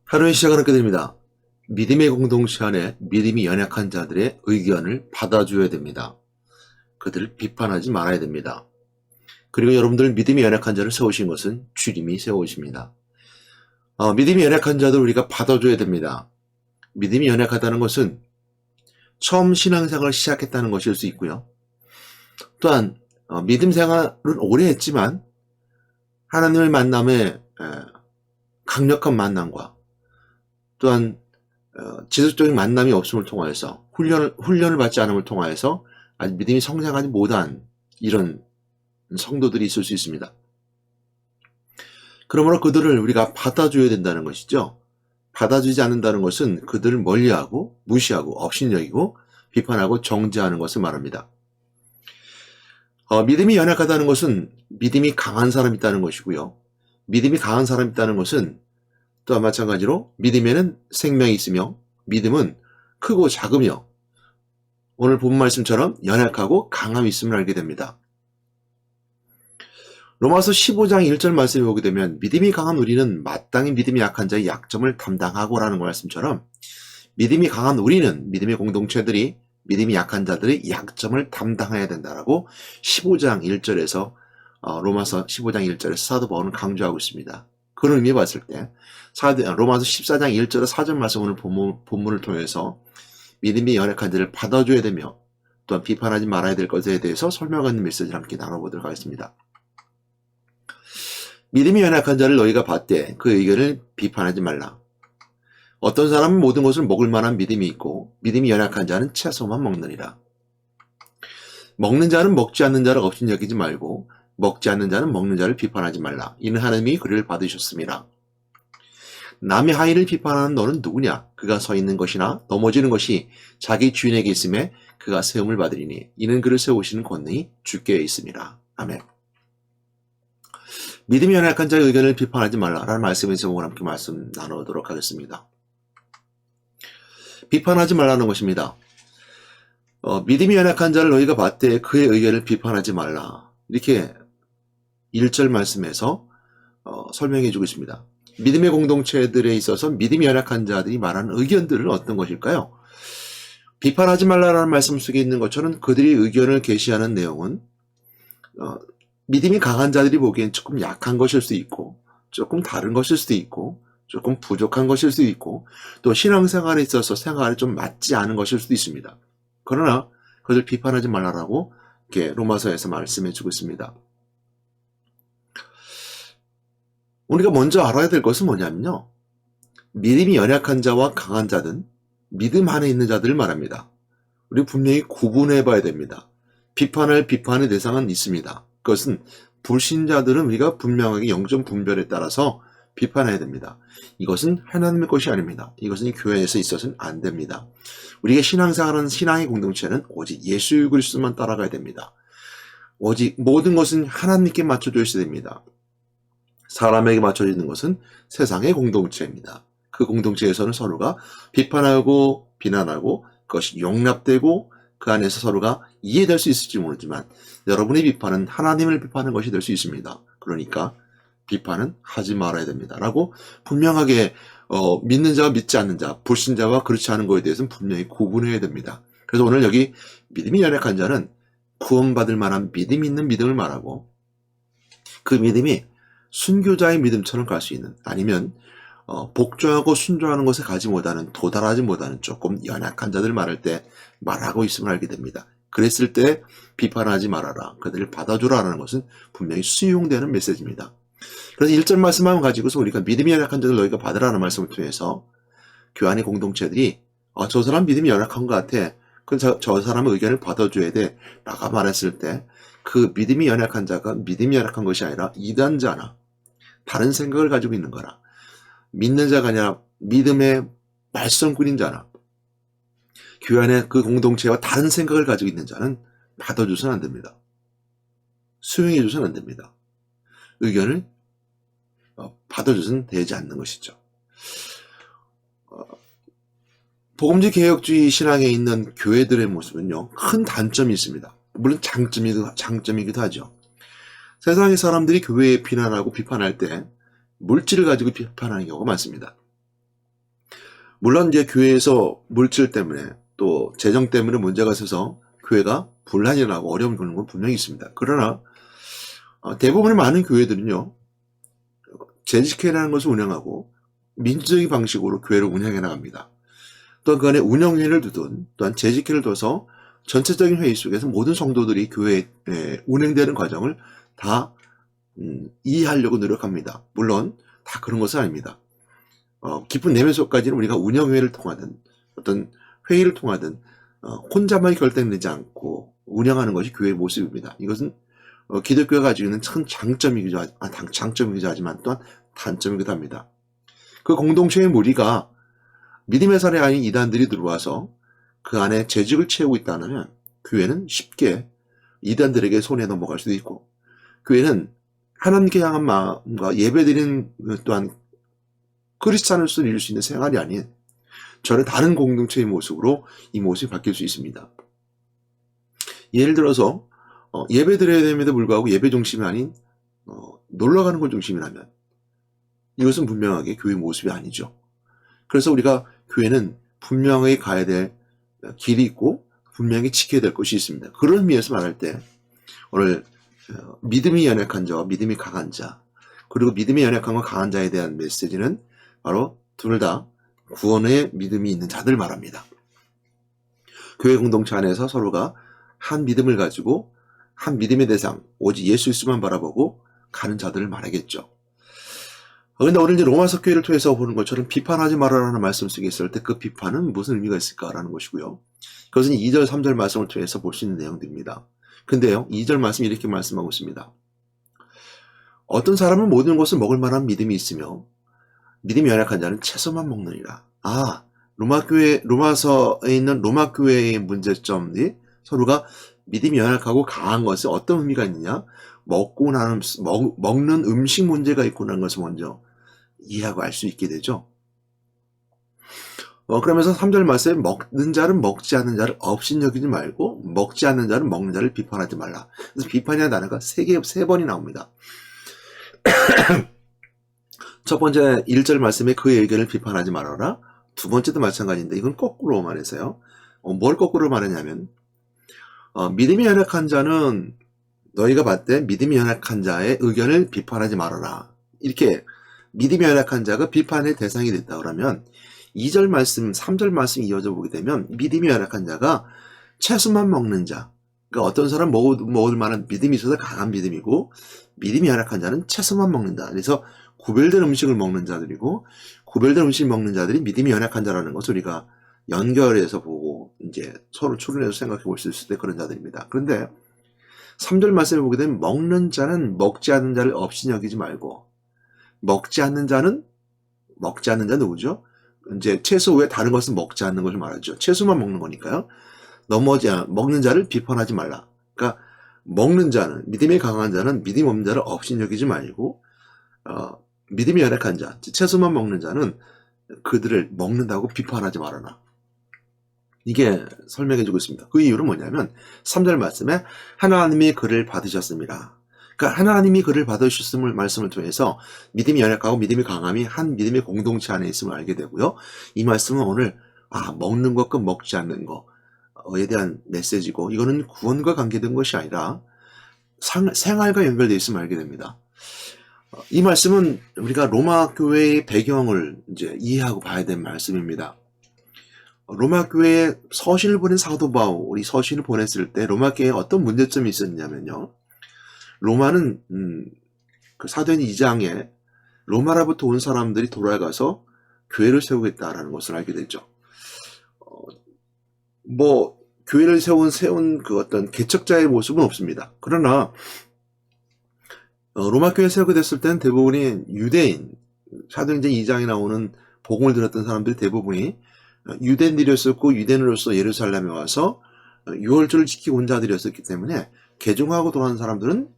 하루의 시작은 이렇게 됩니다. 믿음의 공동체 안에 믿음이 연약한 자들의 의견을 받아줘야 됩니다. 그들을 비판하지 말아야 됩니다. 그리고 여러분들 믿음이 연약한 자를 세우신 것은 주님이 세우십니다. 믿음이 연약한 자들 우리가 받아줘야 됩니다. 믿음이 연약하다는 것은 처음 신앙생활을 시작했다는 것일 수 있고요. 또한 믿음 생활은 오래 했지만 하나님의 만남에 강력한 만남과 또한 지속적인 만남이 없음을 통하여서 훈련을 받지 않음을 통하여서 아직 믿음이 성장하지 못한 이런 성도들이 있을 수 있습니다. 그러므로 그들을 우리가 받아줘야 된다는 것이죠. 받아주지 않는다는 것은 그들을 멀리하고 무시하고 업신여기고 비판하고 정죄하는 것을 말합니다. 믿음이 연약하다는 것은 믿음이 강한 사람이 있다는 것이고요. 믿음이 강한 사람이 있다는 것은 또한 마찬가지로 믿음에는 생명이 있으며 믿음은 크고 작으며 오늘 본 말씀처럼 연약하고 강함이 있음을 알게 됩니다. 로마서 15장 1절 말씀에 보게 되면 믿음이 강한 우리는 마땅히 믿음이 약한 자의 약점을 담당하고 라는 말씀처럼 믿음이 강한 우리는 믿음의 공동체들이 믿음이 약한 자들의 약점을 담당해야 된다라고 15장 1절에서 로마서 15장 1절에서 사도 바울은 강조하고 있습니다. 그런 의미에 봤을 때 로마서 14장 1절에 4절 말씀 오늘 본문을 통해서 믿음이 연약한 자를 받아줘야 되며 또한 비판하지 말아야 될 것에 대해서 설명하는 메시지를 함께 나눠보도록 하겠습니다. 믿음이 연약한 자를 너희가 받되 그 의견을 비판하지 말라. 어떤 사람은 모든 것을 먹을 만한 믿음이 있고 믿음이 연약한 자는 채소만 먹느니라. 먹는 자는 먹지 않는 자를 업신여기지 말고 먹지 않는 자는 먹는 자를 비판하지 말라. 이는 하나님이 그를 받으셨습니다. 남의 하인을 비판하는 너는 누구냐? 그가 서 있는 것이나 넘어지는 것이 자기 주인에게 있음에 그가 세움을 받으리니 이는 그를 세우시는 권능이 주께 있습니다. 아멘. 믿음이 연약한 자의 의견을 비판하지 말라라는 말씀의 제목을 함께 말씀 나누도록 하겠습니다. 비판하지 말라는 것입니다. 믿음이 연약한 자를 너희가 받되 그의 의견을 비판하지 말라. 이렇게 1절 말씀에서 설명해 주고 있습니다. 믿음의 공동체들에 있어서 믿음이 연약한 자들이 말하는 의견들은 어떤 것일까요? 비판하지 말라라는 말씀 속에 있는 것처럼 그들이 의견을 게시하는 내용은 믿음이 강한 자들이 보기엔 조금 약한 것일 수도 있고 조금 다른 것일 수도 있고 조금 부족한 것일 수도 있고 또 신앙생활에 있어서 생활에 좀 맞지 않은 것일 수도 있습니다. 그러나 그들 비판하지 말라라고 이렇게 로마서에서 말씀해 주고 있습니다. 우리가 먼저 알아야 될 것은 뭐냐면요. 믿음이 연약한 자와 강한 자든 믿음 안에 있는 자들을 말합니다. 우리 분명히 구분해 봐야 됩니다. 비판할 비판의 대상은 있습니다. 그것은 불신자들은 우리가 분명하게 영적 분별에 따라서 비판해야 됩니다. 이것은 하나님의 것이 아닙니다. 이것은 교회에서 있어서는 안 됩니다. 우리가 신앙생활하는 신앙의 공동체는 오직 예수 그리스도만 따라가야 됩니다. 오직 모든 것은 하나님께 맞춰져 있어야 됩니다. 사람에게 맞춰져 있는 것은 세상의 공동체입니다. 그 공동체에서는 서로가 비판하고 비난하고 그것이 용납되고 그 안에서 서로가 이해될 수 있을지 모르지만 여러분의 비판은 하나님을 비판하는 것이 될 수 있습니다. 그러니까 비판은 하지 말아야 됩니다. 라고 분명하게 믿는 자와 믿지 않는 자, 불신자와 그렇지 않은 것에 대해서는 분명히 구분해야 됩니다. 그래서 오늘 여기 믿음이 연약한 자는 구원받을 만한 믿음 있는 믿음을 말하고 그 믿음이 순교자의 믿음처럼 갈 수 있는 아니면 복종하고 순종하는 것에 가지 못하는 도달하지 못하는 조금 연약한 자들 말할 때 말하고 있음을 알게 됩니다. 그랬을 때 비판하지 말아라. 그들을 받아주라는 것은 분명히 수용되는 메시지입니다. 그래서 1절 말씀만 가지고서 우리가 믿음이 연약한 자들 너희가 받으라는 말씀을 통해서 교환의 공동체들이 저 사람 믿음이 연약한 것 같아. 저 사람의 의견을 받아줘야 돼. 라고 말했을 때 그 믿음이 연약한 자가 믿음이 연약한 것이 아니라 이단자나 다른 생각을 가지고 있는 거라. 믿는 자가 아니라 믿음의 말썽꾸린 자나 교회 안에 그 공동체와 다른 생각을 가지고 있는 자는 받아줘서는 안 됩니다. 수용해줘서는 안 됩니다. 의견을 받아줘서는 되지 않는 것이죠. 복음주의 개혁주의 신앙에 있는 교회들의 모습은요, 큰 단점이 있습니다. 물론 장점이기도 하죠. 세상의 사람들이 교회에 비난하고 비판할 때 물질을 가지고 비판하는 경우가 많습니다. 물론 이제 교회에서 물질 때문에 또 재정 때문에 문제가 있어서 교회가 분란이 나고 어려움이 오는 건 분명히 있습니다. 그러나 대부분의 많은 교회들은요, 재직회라는 것을 운영하고 민주적인 방식으로 교회를 운영해 나갑니다. 또한 그 안에 운영회를 두든 또한 재직회를 둬서 전체적인 회의 속에서 모든 성도들이 교회에 운행되는 과정을 다 이해하려고 노력합니다. 물론 다 그런 것은 아닙니다. 깊은 내면 속까지는 우리가 운영회를 통하든 어떤 회의를 통하든 혼자만 결정되지 않고 운영하는 것이 교회의 모습입니다. 이것은 기독교가 가지고 있는 큰 장점이기도 하지만 또한 단점이기도 합니다. 그 공동체의 무리가 믿음의 사례 아닌 이단들이 들어와서 그 안에 재직을 채우고 있다면 교회는 쉽게 이단들에게 손에 넘어갈 수도 있고, 교회는 하나님께 향한 마음과 예배드리는 또한 크리스찬으로서 이룰 수 있는 생활이 아닌 전혀 다른 공동체의 모습으로 이 모습이 바뀔 수 있습니다. 예를 들어서 예배 드려야 됨에도 불구하고 예배 중심이 아닌 놀러가는 것 중심이라면 이것은 분명하게 교회 모습이 아니죠. 그래서 우리가 교회는 분명히 가야 될 길이 있고 분명히 지켜야 될 것이 있습니다. 그런 의미에서 말할 때 오늘 믿음이 연약한 자와 믿음이 강한 자, 그리고 믿음이 연약함과 강한 자에 대한 메시지는 바로 둘 다 구원의 믿음이 있는 자들 말합니다. 교회 공동체 안에서 서로가 한 믿음을 가지고 한 믿음의 대상, 오직 예수 그리스도만 바라보고 가는 자들을 말하겠죠. 그런데 오늘 이제 로마서 교회를 통해서 보는 것처럼 비판하지 말아라는 말씀 속에 있을 때 그 비판은 무슨 의미가 있을까라는 것이고요. 그것은 2절, 3절 말씀을 통해서 볼 수 있는 내용들입니다. 근데요, 2절 말씀이 이렇게 말씀하고 있습니다. 어떤 사람은 모든 것을 먹을 만한 믿음이 있으며 믿음이 연약한 자는 채소만 먹느니라. 로마서에 있는 로마 교회의 문제점이 서로가 믿음이 연약하고 강한 것에 어떤 의미가 있느냐? 먹는 음식 문제가 있구나 것을 먼저 이해하고 알 수 있게 되죠. 그러면서 3절 말씀에 먹는 자는 먹지 않는 자를 업신여기지 말고 먹지 않는 자는 먹는 자를 비판하지 말라. 그래서 비판이라는 단어가 세 번이 나옵니다. 첫 번째 1절 말씀에 그의 의견을 비판하지 말아라. 두 번째도 마찬가지인데 이건 거꾸로 말해서요. 뭘 거꾸로 말하냐면 믿음이 연약한 자는 너희가 봤을 때 믿음이 연약한 자의 의견을 비판하지 말아라. 이렇게 믿음이 연약한 자가 비판의 대상이 됐다 그러면 2절 말씀, 3절 말씀 이어져 보게 되면 믿음이 연약한 자가 채소만 먹는 자, 그러니까 어떤 사람 먹을 만한 믿음이 있어서 강한 믿음이고 믿음이 연약한 자는 채소만 먹는다. 그래서 구별된 음식을 먹는 자들이고 구별된 음식을 먹는 자들이 믿음이 연약한 자라는 것을 우리가 연결해서 보고 이제 서로 추론해서 생각해 볼 수 있을 때 그런 자들입니다. 그런데 3절 말씀을 보게 되면 먹는 자는 먹지 않는 자를 없이 여기지 말고 먹지 않는 자 누구죠? 이제 채소 외에 다른 것은 먹지 않는 것을 말하죠. 채소만 먹는 거니까요. 먹는 자를 비판하지 말라. 그러니까 먹는 자는 믿음이 강한 자는 믿음 없는 자를 없이 여기지 말고 믿음이 연약한 자, 채소만 먹는 자는 그들을 먹는다고 비판하지 말아라. 이게 설명해 주고 있습니다. 그 이유는 뭐냐면 3절 말씀에 하나님이 그를 받으셨습니다. 그러니까 하나님이 그를 받으셨음을 말씀을 통해서 믿음이 연약하고 믿음이 강함이 한 믿음의 공동체 안에 있음을 알게 되고요. 이 말씀은 오늘 먹는 것과 먹지 않는 것에 대한 메시지고 이거는 구원과 관계된 것이 아니라 생활과 연결되어 있음을 알게 됩니다. 이 말씀은 우리가 로마 교회의 배경을 이제 이해하고 봐야 되는 말씀입니다. 로마 교회에 서신을 보낸 사도 바울이 서신을 보냈을 때 로마 교회에 어떤 문제점이 있었냐면요. 로마는 그 사도행 2장에 로마로부터 온 사람들이 돌아가서 교회를 세우겠다라는 것을 알게 되죠. 교회를 세운 그 어떤 개척자의 모습은 없습니다. 그러나 로마 교회 세우게 됐을 때는 대부분이 유대인, 사도행전 2장에 나오는 복음을 들었던 사람들 대부분이 유대인들이었었고 유대인으로서 예루살렘에 와서 유월절을 지키고 온 자들이었었기 때문에 개종하고 돌아온 사람들은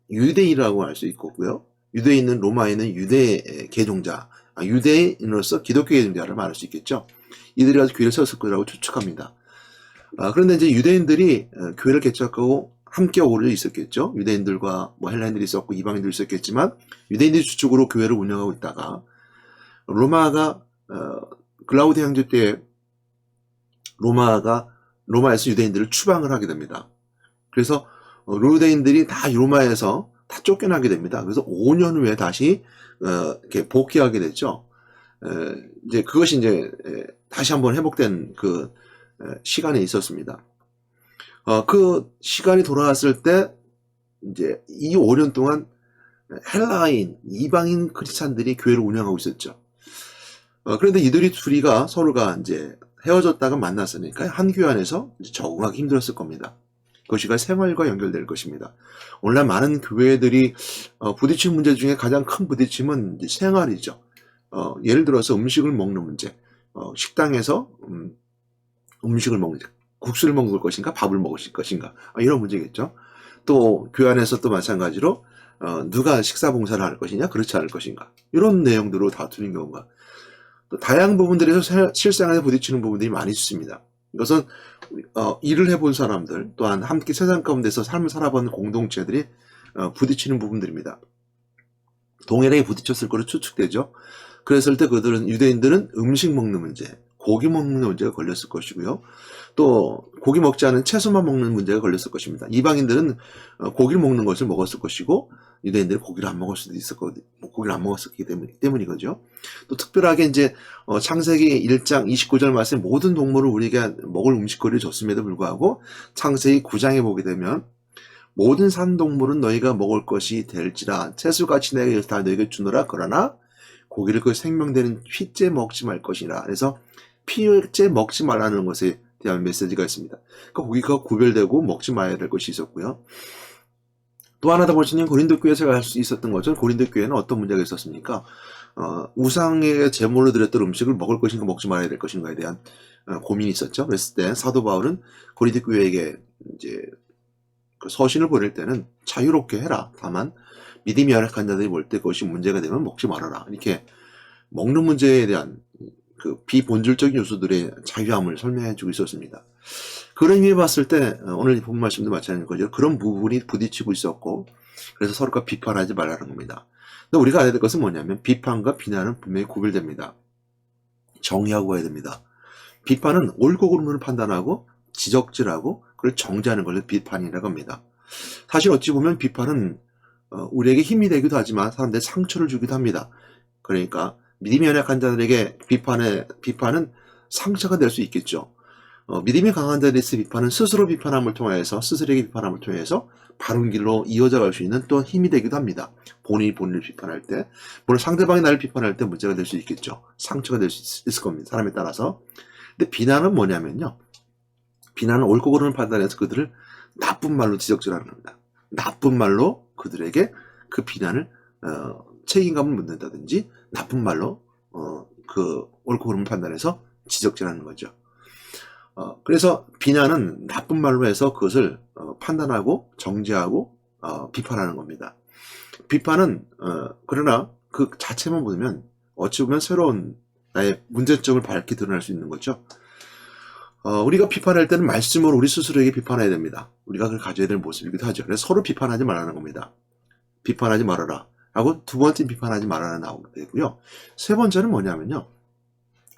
유대인이라고 할 수 있고요. 유대에 있는 로마에 있는 유대 개종자, 유대인으로서 기독교 개종자를 말할 수 있겠죠. 이들이 가서 교회를 세웠을 거라고 추측합니다. 그런데 이제 유대인들이 교회를 개척하고 함께 어우러져 있었겠죠. 유대인들과 헬라인들이 있었고 이방인들이 있었겠지만 유대인들이 주축으로 교회를 운영하고 있다가 로마가 클라우디아 황제 때 로마에서 유대인들을 추방을 하게 됩니다. 그래서 유대인들이 다 로마에서 다 쫓겨나게 됩니다. 그래서 5년 후에 다시 이렇게 복귀하게 됐죠. 이제 그것이 이제 다시 한번 회복된 그 시간이 있었습니다. 그 시간이 돌아왔을 때 이제 이 5년 동안 헬라인, 이방인 크리스찬들이 교회를 운영하고 있었죠. 그런데 이들이 둘이가 서로가 이제 헤어졌다가 만났으니까 한 교회 안에서 적응하기 힘들었을 겁니다. 그것이 생활과 연결될 것입니다. 오늘날 많은 교회들이 부딪힌 문제 중에 가장 큰 부딪힘은 이제 생활이죠. 예를 들어서 음식을 먹는 문제, 식당에서 음식을 먹는 국수를 먹을 것인가 밥을 먹을 것인가 이런 문제겠죠. 또 교회 안에서 또 마찬가지로 누가 식사 봉사를 할 것이냐 그렇지 않을 것인가 이런 내용들로 다투는 경우가 또 다양한 부분들에서 실생활에 부딪히는 부분들이 많이 있습니다. 이것은 일을 해본 사람들 또한 함께 세상 가운데서 삶을 살아본 공동체들이 부딪히는 부분들입니다. 동일하게 부딪혔을 거로 추측되죠. 그랬을 때 그들은 유대인들은 음식 먹는 문제, 고기 먹는 문제가 걸렸을 것이고요. 또 고기 먹지 않은 채소만 먹는 문제가 걸렸을 것입니다. 이방인들은 고기를 먹는 것을 먹었을 것이고 유대인들은 고기를 안 먹을 수도 있었거든요. 고기를 안 먹었기 때문이거죠. 또 특별하게 이제 창세기 1장 29절 말씀 모든 동물을 우리에게 먹을 음식거리를 줬음에도 불구하고 창세기 9장에 보게 되면 모든 산동물은 너희가 먹을 것이 될지라 채소같이 내가 이것을 다 너희에게 주노라. 그러나 고기를 그 생명되는 피째 먹지 말 것이라. 그래서 피째 먹지 말라는 것에 대한 메시지가 있습니다. 그러니까 고기가 구별되고 먹지 말아야 될 것이 있었고요. 또 하나 더 보시면 고린도 교회에서 할 수 있었던 것은 고린도 교회는 어떤 문제가 있었습니까? 우상의 제물로 드렸던 음식을 먹을 것인가 먹지 말아야 될 것인가에 대한 고민이 있었죠. 그랬을 때 사도 바울은 고린도 교회에게 이제 그 서신을 보낼 때는 자유롭게 해라. 다만 믿음이 연약한 자들이 볼 때 그것이 문제가 되면 먹지 말아라. 이렇게 먹는 문제에 대한 그 비본질적인 요소들의 자유함을 설명해주고 있었습니다. 그런 의미에 봤을 때 오늘 본 말씀도 마찬가지인 거죠. 그런 부분이 부딪히고 있었고 그래서 서로가 비판하지 말라는 겁니다. 근데 우리가 알아야 될 것은 뭐냐면 비판과 비난은 분명히 구별됩니다. 정의하고 가야 됩니다. 비판은 옳고 그름을 판단하고 지적질하고 그걸 정죄하는 것을 비판이라고 합니다. 사실 어찌 보면 비판은 우리에게 힘이 되기도 하지만 사람들의 상처를 주기도 합니다. 그러니까 믿음이 연약한 자들에게 비판은 상처가 될 수 있겠죠. 믿음이 강한 자들의 비판은 스스로 비판함을 통해서 스스로에게 비판함을 통해서 바른 길로 이어져 갈 수 있는 또 힘이 되기도 합니다. 본인이 본인을 비판할 때 물론 상대방이 나를 비판할 때 문제가 될 수 있겠죠. 상처가 될 수 있을 겁니다. 사람에 따라서. 근데 비난은 뭐냐면요. 비난은 옳고 그름을 판단해서 그들을 나쁜 말로 지적질하는 겁니다. 나쁜 말로 그들에게 그 비난을 책임감을 묻는다든지 나쁜 말로 그 옳고 그름을 판단해서 지적질하는 거죠. 그래서 비난은 나쁜 말로 해서 그것을 판단하고 정죄하고 비판하는 겁니다. 비판은 그러나 그 자체만 보면 어찌 보면 새로운 나의 문제점을 밝게 드러날 수 있는 거죠. 우리가 비판할 때는 말씀으로 우리 스스로에게 비판해야 됩니다. 우리가 그걸 가져야 될 모습이기도 하죠. 그래서 서로 비판하지 말라는 겁니다. 비판하지 말아라 하고 두 번째 비판하지 말아라 나오게 되고요. 세 번째는 뭐냐면요.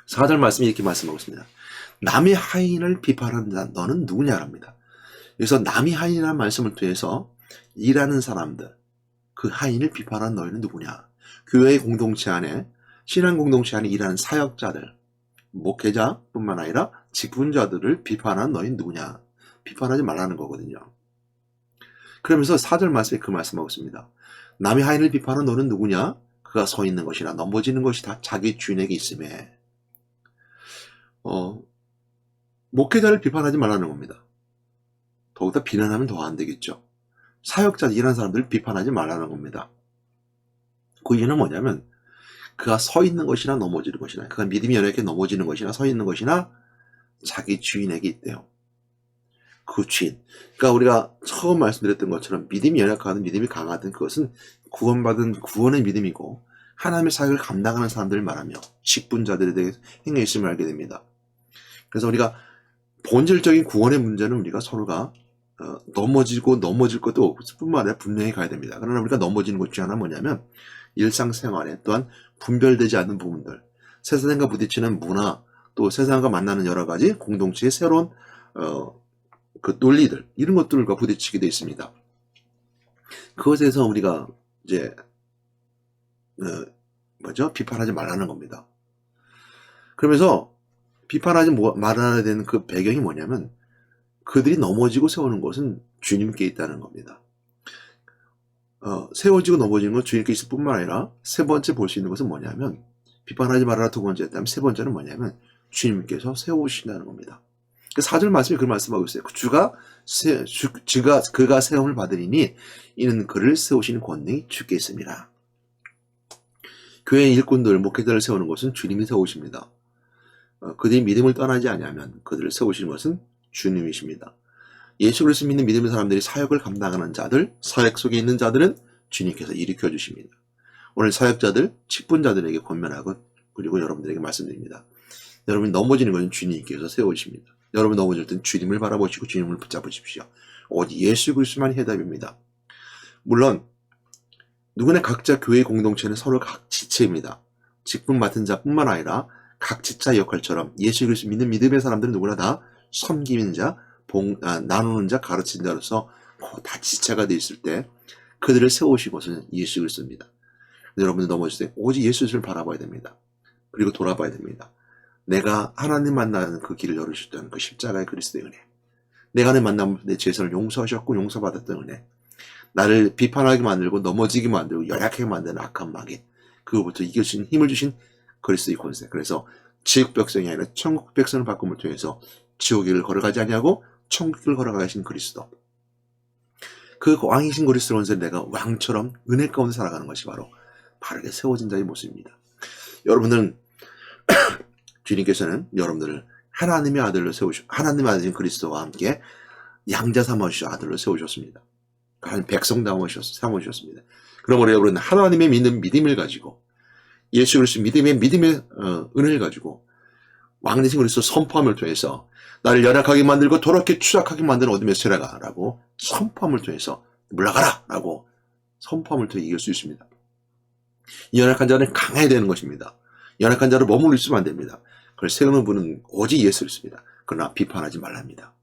4절 말씀이 이렇게 말씀하고 있습니다. 남의 하인을 비판하는 자 너는 누구냐랍니다. 그래서 남의 하인이라는 말씀을 통해서 일하는 사람들 그 하인을 비판하는 너희는 누구냐. 교회의 공동체 안에 신앙 공동체 안에 일하는 사역자들 목회자뿐만 아니라 직분자들을 비판하는 너희는 누구냐. 비판하지 말라는 거거든요. 그러면서 4절 말씀에 그 말씀하고 있습니다. 남의 하인을 비판하는 너는 누구냐. 그가 서 있는 것이나 넘어지는 것이 다 자기 주인에게 있음에 목회자를 비판하지 말라는 겁니다. 더욱더 비난하면 더 안 되겠죠. 사역자 일하는 사람들을 비판하지 말라는 겁니다. 그 이유는 뭐냐면 그가 서 있는 것이나 넘어지는 것이나 그가 믿음이 연약해 넘어지는 것이나 서 있는 것이나 자기 주인에게 있대요. 그 주인. 그러니까 우리가 처음 말씀드렸던 것처럼 믿음이 연약하든 믿음이 강하든 그것은 구원받은 구원의 믿음이고 하나님의 사역을 감당하는 사람들을 말하며 직분자들에 대해 행해 있음을 알게 됩니다. 그래서 우리가 본질적인 구원의 문제는 우리가 서로가 넘어질 것도 없을 뿐만 아니라 분명히 가야 됩니다. 그러나 우리가 넘어지는 것 중에 하나 뭐냐면 일상생활에 또한 분별되지 않는 부분들 세상과 부딪히는 문화, 또 세상과 만나는 여러 가지 공동체의 새로운 그 논리들, 이런 것들과 부딪히게 되어 있습니다. 그것에서 우리가 이제 비판하지 말라는 겁니다. 그러면서 비판하지 말아야 되는 그 배경이 뭐냐면, 그들이 넘어지고 세우는 것은 주님께 있다는 겁니다. 세워지고 넘어지는 건 주님께 있을 뿐만 아니라, 세 번째 볼 수 있는 것은 뭐냐면, 비판하지 말아라 두 번째 했다면, 세 번째는 뭐냐면 주님께서 세우신다는 겁니다. 그 4절 말씀이 그 말씀하고 있어요. 그가 세움을 받으리니 이는 그를 세우시는 권능이 주께 있습니다. 교회의 일꾼들, 목회자를 세우는 것은 주님이 세우십니다. 그들이 믿음을 떠나지 아니하면 그들을 세우시는 것은 주님이십니다. 예수 그리스도 믿는 믿음의 사람들이 사역을 감당하는 자들, 사역 속에 있는 자들은 주님께서 일으켜 주십니다. 오늘 사역자들, 직분자들에게 권면하고, 그리고 여러분들에게 말씀드립니다. 여러분이 넘어지는 것은 주님께서 세우십니다. 여러분 넘어질 땐 주님을 바라보시고 주님을 붙잡으십시오. 오직 예수 그리스도만이 해답입니다. 물론 누구나 각자 교회 공동체는 서로 각 지체입니다. 직분 맡은 자뿐만 아니라 각 지체의 역할처럼 예수 그리스도 믿는 믿음의 사람들은 누구나 다 섬기는 자, 나누는 자, 가르치는 자로서 다 지체가 되어 있을 때 그들을 세우신 것은 예수 그리스도입니다. 여러분들 넘어질 때 오직 예수 그리스도를 바라봐야 됩니다. 그리고 돌아봐야 됩니다. 내가 하나님 만나는 그 길을 열으셨던 그 십자가의 그리스도의 은혜, 내가 하나님 만나면 내 죄선을 용서하셨고 용서받았던 은혜, 나를 비판하게 만들고 넘어지게 만들고 연약하게 만드는 악한 마귀, 그거부터 이길 수 있는 힘을 주신 그리스도의 권세. 그래서 지옥 백성이 아니라 천국 백성을 바꿈을 통해서 지옥의 길을 걸어가지 아니하고 천국 길을 걸어가신 그리스도, 그 왕이신 그리스도 원세, 내가 왕처럼 은혜 가운데 살아가는 것이 바로 바르게 세워진 자의 모습입니다. 여러분들은 주님께서는 여러분들을 하나님의 아들로 하나님의 아들인 그리스도와 함께 양자 삼으시어 아들로 세우셨습니다. 한 백성 삼으셨습니다. 그러므로 여러분은 하나님의 믿는 믿음을 가지고, 예수 그리스도 믿음의 은혜를 가지고 왕 되신 그리스도 선포함을 통해서 나를 연약하게 만들고 더럽게 추악하게 만드는 어둠의 세력아라고 선포함을 통해서 물러가라 라고 선포함을 통해 이길 수 있습니다. 연약한 자는 강해야 되는 것입니다. 연약한 자를 머물러 있으면 안 됩니다. 그걸 세우는 분은 오직 예수 그리스도입니다. 그러나 비판하지 말랍니다.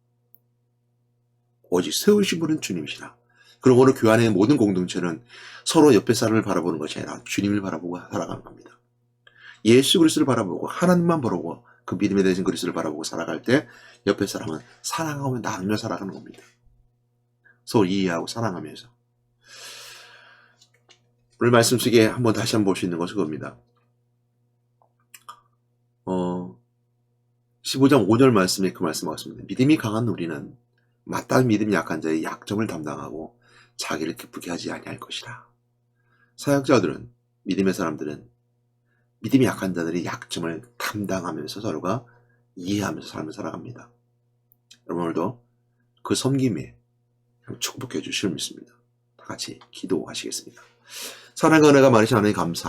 오직 세우신 분은 주님이시라. 그리고 오늘 교회 안의 모든 공동체는 서로 옆에 사람을 바라보는 것이 아니라 주님을 바라보고 살아가는 겁니다. 예수 그리스도를 바라보고 하나님만 바라보고 그 믿음에 대신 그리스도를 바라보고 살아갈 때 옆에 사람은 사랑하며 나누며 살아가는 겁니다. 서로 이해하고 사랑하면서. 오늘 말씀 속에 다시 한번 볼 수 있는 것은 그겁니다. 15장 5절 말씀에 그 말씀하셨습니다. 믿음이 강한 우리는 마땅히 믿음이 약한 자의 약점을 담당하고 자기를 기쁘게 하지 아니할 것이라. 사역자들은, 믿음의 사람들은 믿음이 약한 자들의 약점을 담당하면서 서로가 이해하면서 삶을 살아갑니다. 여러분 오늘도 그 섬김에 축복해 주시길 믿습니다. 다 같이 기도하시겠습니다. 사랑과 은혜가 많으신 하나님 감사합니다.